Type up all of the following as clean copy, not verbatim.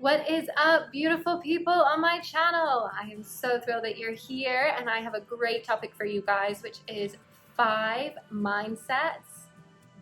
What is up, beautiful people on my channel? I am so thrilled that you're here, and I have a great topic for you guys, which is 5 mindsets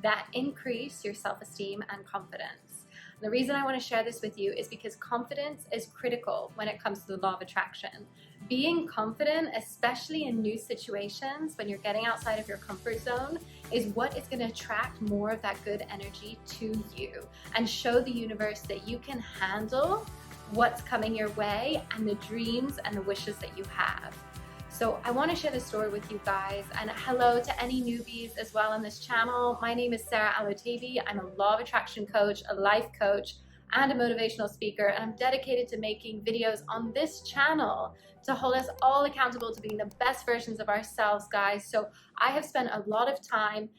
that increase your self-esteem and confidence. And the reason I want to share this with you is because confidence is critical when it comes to the law of attraction. Being confident, especially in new situations, when you're getting outside of your comfort zone, is what is going to attract more of that good energy to you and show the universe that you can handle what's coming your way and the dreams and the wishes that you have. So I want to share this story with you guys, and hello to any newbies as well on this channel. My name is Sarah Alotavi. I'm a law of attraction coach, a life coach, and a motivational speaker, and I'm dedicated to making videos on this channel to hold us all accountable to being the best versions of ourselves, guys. So I have spent a lot of time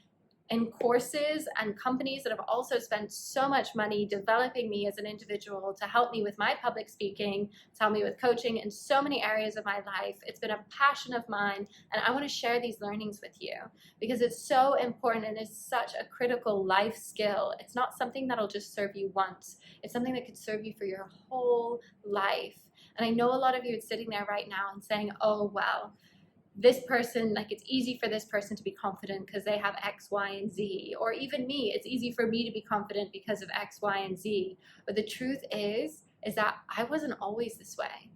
in courses and companies that have also spent so much money developing me as an individual to help me with my public speaking, to help me with coaching in so many areas of my life. It's been a passion of mine, and I want to share these learnings with you because it's so important and it's such a critical life skill. It's not something that'll just serve you once. It's something that could serve you for your whole life. And I know a lot of you are sitting there right now and saying, oh, well, this person, like, it's easy for this person to be confident because they have X, Y, and Z. Or even me, it's easy for me to be confident because of X, Y, and Z. But the truth is that I wasn't always this way.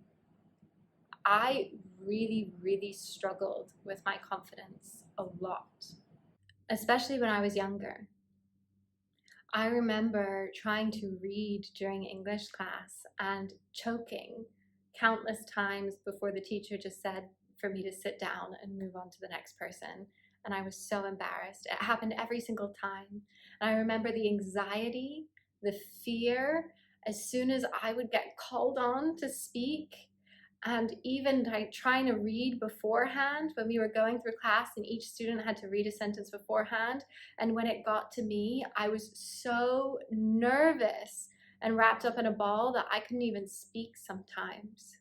I really, really struggled with my confidence a lot, especially when I was younger. I remember trying to read during English class and choking countless times before the teacher just said for me to sit down and move on to the next person. And I was so embarrassed. It happened every single time. And I remember the anxiety, the fear, as soon as I would get called on to speak, and even like trying to read beforehand when we were going through class and each student had to read a sentence beforehand. And when it got to me, I was so nervous and wrapped up in a ball that I couldn't even speak sometimes.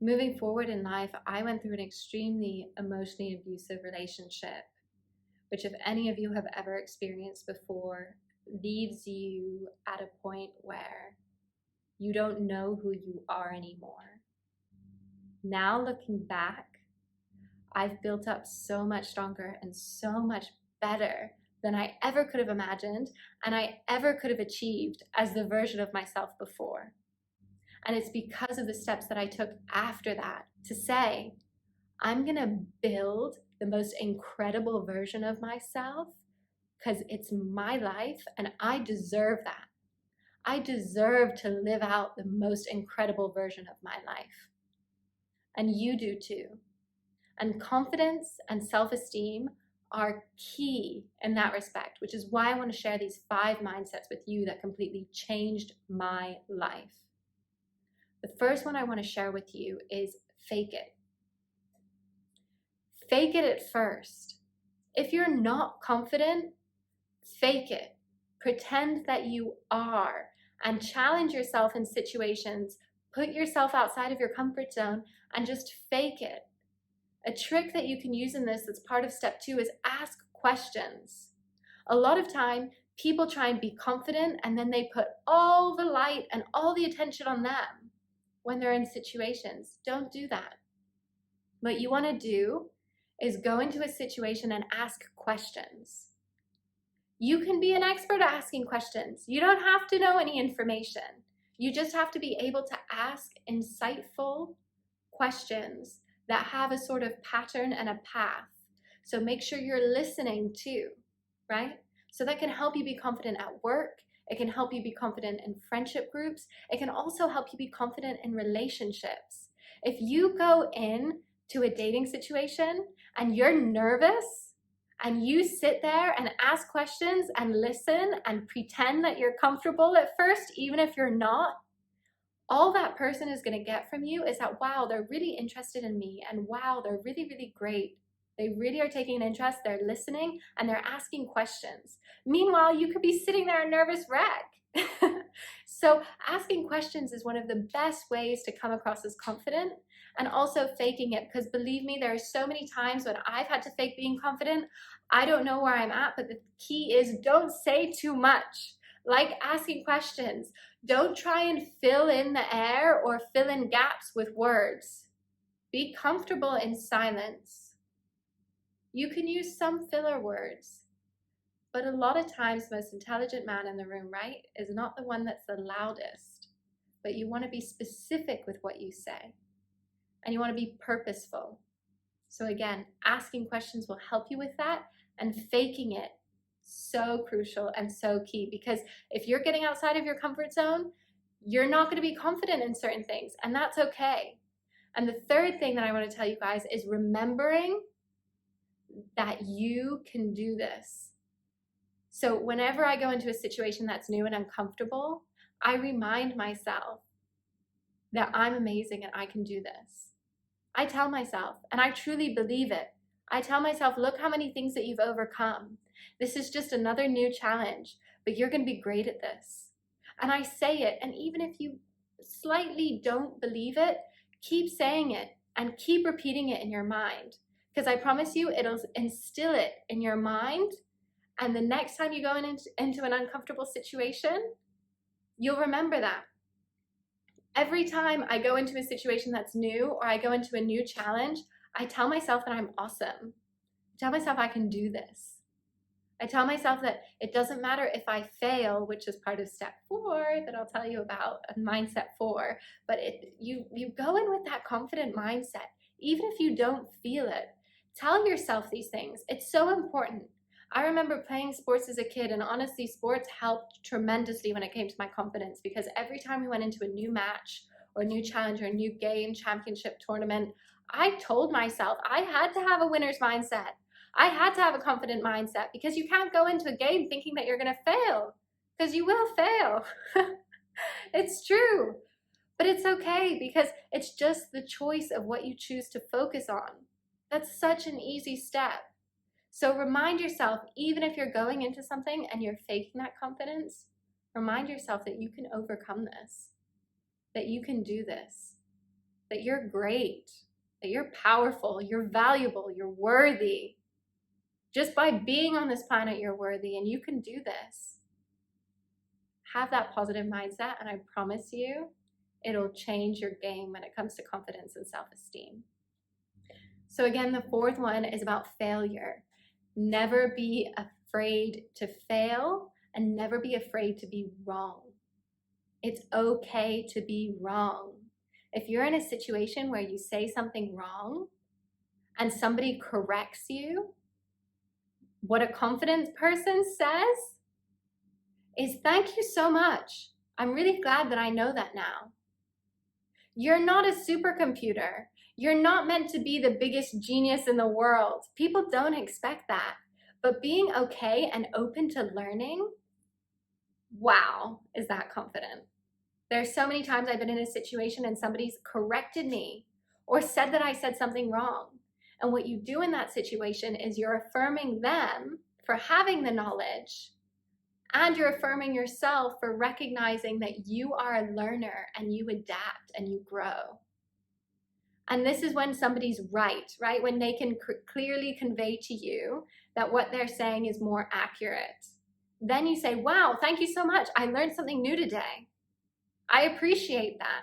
Moving forward in life, I went through an extremely emotionally abusive relationship, which, if any of you have ever experienced before, leaves you at a point where you don't know who you are anymore. Now looking back, I've built up so much stronger and so much better than I ever could have imagined and I ever could have achieved as the version of myself before. And it's because of the steps that I took after that to say, I'm going to build the most incredible version of myself because it's my life and I deserve that. I deserve to live out the most incredible version of my life. And you do too. And confidence and self-esteem are key in that respect, which is why I want to share these 5 mindsets with you that completely changed my life. The first one I want to share with you is fake it. Fake it at first. If you're not confident, fake it. Pretend that you are and challenge yourself in situations. Put yourself outside of your comfort zone and just fake it. A trick that you can use in this that's part of step 2 is ask questions. A lot of time, people try and be confident and then they put all the light and all the attention on them when they're in situations. Don't do that. What you want to do is go into a situation and ask questions. You can be an expert at asking questions. You don't have to know any information. You just have to be able to ask insightful questions that have a sort of pattern and a path. So make sure you're listening too, right? So that can help you be confident at work. It can help you be confident in friendship groups. It can also help you be confident in relationships. If you go in to a dating situation and you're nervous and you sit there and ask questions and listen and pretend that you're comfortable at first, even if you're not, all that person is going to get from you is that, wow, they're really interested in me, and wow, they're really, really great. They really are taking an interest, they're listening, and they're asking questions. Meanwhile, you could be sitting there a nervous wreck. So asking questions is one of the best ways to come across as confident, and also faking it, because believe me, there are so many times when I've had to fake being confident. I don't know where I'm at, but the key is don't say too much. Like asking questions. Don't try and fill in the air or fill in gaps with words. Be comfortable in silence. You can use some filler words, but a lot of times the most intelligent man in the room, right, is not the one that's the loudest. But you want to be specific with what you say, and you want to be purposeful. So again, asking questions will help you with that, and faking it, so crucial and so key, because if you're getting outside of your comfort zone, you're not going to be confident in certain things, and that's okay. And the third thing that I want to tell you guys is remembering that you can do this. So whenever I go into a situation that's new and uncomfortable, I remind myself that I'm amazing and I can do this. I tell myself, and I truly believe it. I tell myself, look how many things that you've overcome. This is just another new challenge, but you're going to be great at this. And I say it, and even if you slightly don't believe it, keep saying it and keep repeating it in your mind, because I promise you, it'll instill it in your mind. And the next time you go into an uncomfortable situation, you'll remember that. Every time I go into a situation that's new or I go into a new challenge, I tell myself that I'm awesome. I tell myself I can do this. I tell myself that it doesn't matter if I fail, which is part of step 4 that I'll tell you about, mindset 4, but you go in with that confident mindset, even if you don't feel it. Tell yourself these things. It's so important. I remember playing sports as a kid, and honestly, sports helped tremendously when it came to my confidence, because every time we went into a new match or a new challenge or a new game, championship, tournament, I told myself I had to have a winner's mindset. I had to have a confident mindset, because you can't go into a game thinking that you're going to fail, because you will fail. It's true, but it's okay, because it's just the choice of what you choose to focus on. That's such an easy step. So remind yourself, even if you're going into something and you're faking that confidence, remind yourself that you can overcome this, that you can do this, that you're great, that you're powerful, you're valuable, you're worthy. Just by being on this planet, you're worthy, and you can do this. Have that positive mindset, and I promise you, it'll change your game when it comes to confidence and self-esteem. So again, the fourth one is about failure. Never be afraid to fail, and never be afraid to be wrong. It's okay to be wrong. If you're in a situation where you say something wrong and somebody corrects you, what a confident person says is, thank you so much. I'm really glad that I know that now. You're not a supercomputer. You're not meant to be the biggest genius in the world. People don't expect that. But being okay and open to learning, wow, is that confident. There's so many times I've been in a situation and somebody's corrected me or said that I said something wrong. And what you do in that situation is you're affirming them for having the knowledge, and you're affirming yourself for recognizing that you are a learner and you adapt and you grow. And this is when somebody's right? When they can clearly convey to you that what they're saying is more accurate. Then you say, wow, thank you so much. I learned something new today. I appreciate that.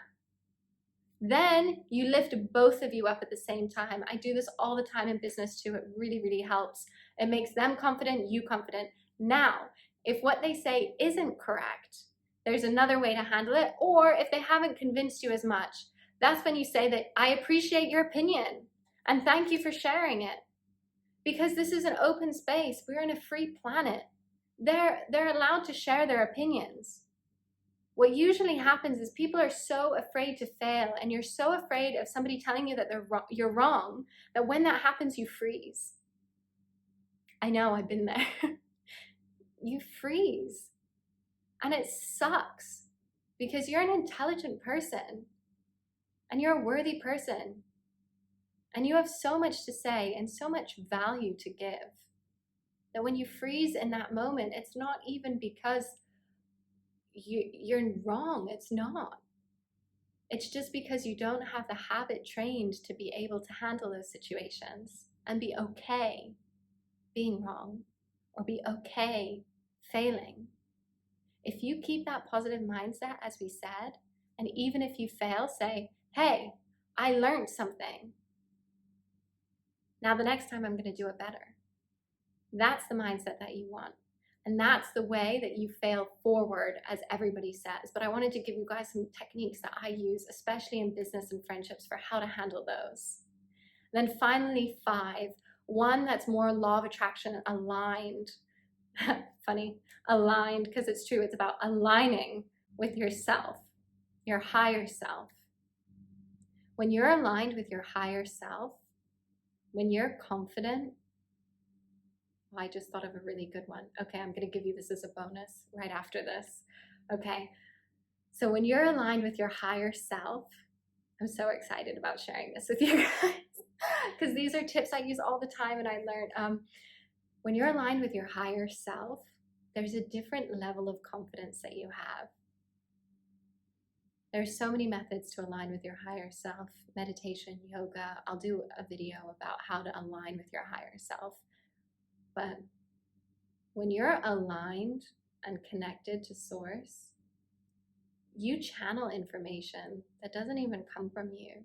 Then you lift both of you up at the same time. I do this all the time in business too. It really, really helps. It makes them confident, you confident. Now, if what they say isn't correct, there's another way to handle it. Or if they haven't convinced you as much, that's when you say that I appreciate your opinion and thank you for sharing it. Because this is an open space. We're in a free planet. They're allowed to share their opinions. What usually happens is people are so afraid to fail, and you're so afraid of somebody telling you that you're wrong, that when that happens, you freeze. I know, I've been there. You freeze. And it sucks, because you're an intelligent person, and you're a worthy person, and you have so much to say and so much value to give, that when you freeze in that moment, it's not even because you're wrong. It's not. It's just because you don't have the habit trained to be able to handle those situations and be okay being wrong or be okay failing. If you keep that positive mindset, as we said, and even if you fail, say, hey, I learned something. Now the next time I'm going to do it better. That's the mindset that you want. And that's the way that you fail forward, as everybody says. But I wanted to give you guys some techniques that I use, especially in business and friendships, for how to handle those. Then finally, 5, one that's more law of attraction aligned. Funny, aligned, because it's true. It's about aligning with yourself, your higher self. When you're aligned with your higher self, when you're confident, I just thought of a really good one. Okay, I'm going to give you this as a bonus right after this. Okay, so when you're aligned with your higher self, I'm so excited about sharing this with you guys because these are tips I use all the time and I learned. When you're aligned with your higher self, there's a different level of confidence that you have. There's so many methods to align with your higher self: meditation, yoga. I'll do a video about how to align with your higher self. But when you're aligned and connected to source, you channel information that doesn't even come from you.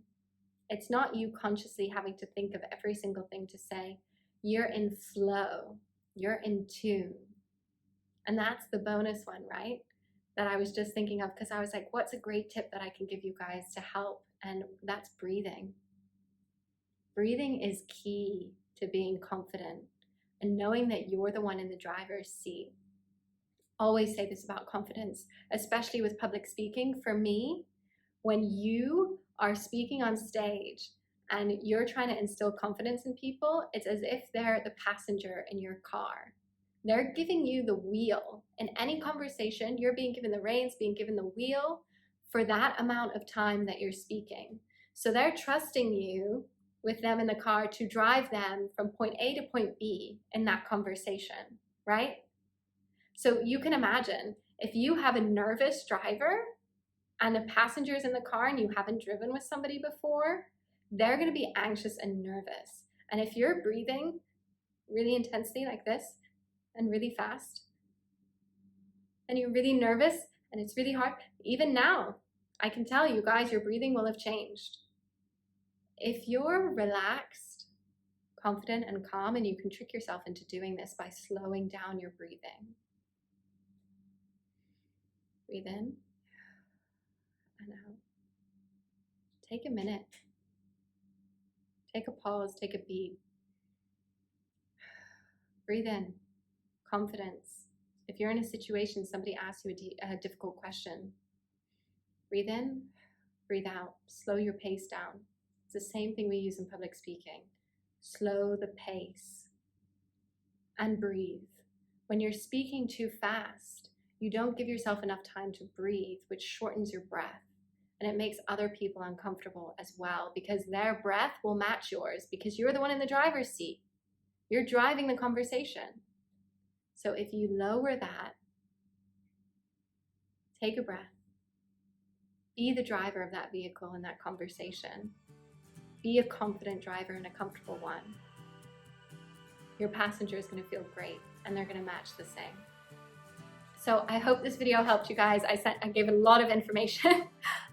It's not you consciously having to think of every single thing to say. You're in flow, you're in tune. And that's the bonus one, right? That I was just thinking of, because I was like, what's a great tip that I can give you guys to help? And that's breathing. Breathing is key to being confident and knowing that you're the one in the driver's seat. Always say this about confidence, especially with public speaking. For me, when you are speaking on stage and you're trying to instill confidence in people, it's as if they're the passenger in your car. They're giving you the wheel. In any conversation, you're being given the reins, being given the wheel for that amount of time that you're speaking. So they're trusting you with them in the car to drive them from point A to point B in that conversation, right? So you can imagine if you have a nervous driver and the passenger's in the car and you haven't driven with somebody before, they're going to be anxious and nervous. And if you're breathing really intensely like this and really fast, and you're really nervous and it's really hard, even now, I can tell you guys, your breathing will have changed. If you're relaxed, confident, and calm, and you can trick yourself into doing this by slowing down your breathing. Breathe in and out. Take a minute. Take a pause, take a beat. Breathe in, confidence. If you're in a situation, somebody asks you a difficult question, breathe in, breathe out. Slow your pace down. It's the same thing we use in public speaking. Slow the pace and breathe. When you're speaking too fast, you don't give yourself enough time to breathe, which shortens your breath. And it makes other people uncomfortable as well, because their breath will match yours, because you're the one in the driver's seat. You're driving the conversation. So if you lower that, take a breath. Be the driver of that vehicle in that conversation. Be a confident driver and a comfortable one. Your passenger is going to feel great and they're going to match the same. So I hope this video helped you guys. I gave a lot of information,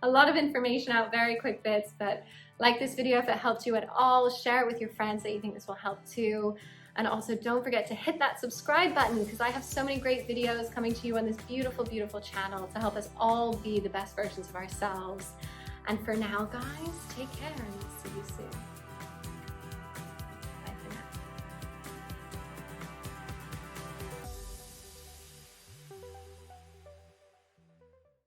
a lot of information out, very quick bits, but like this video if it helped you at all. Share it with your friends that you think this will help too. And also don't forget to hit that subscribe button, because I have so many great videos coming to you on this beautiful, beautiful channel to help us all be the best versions of ourselves. And for now, guys, take care and we'll see you soon.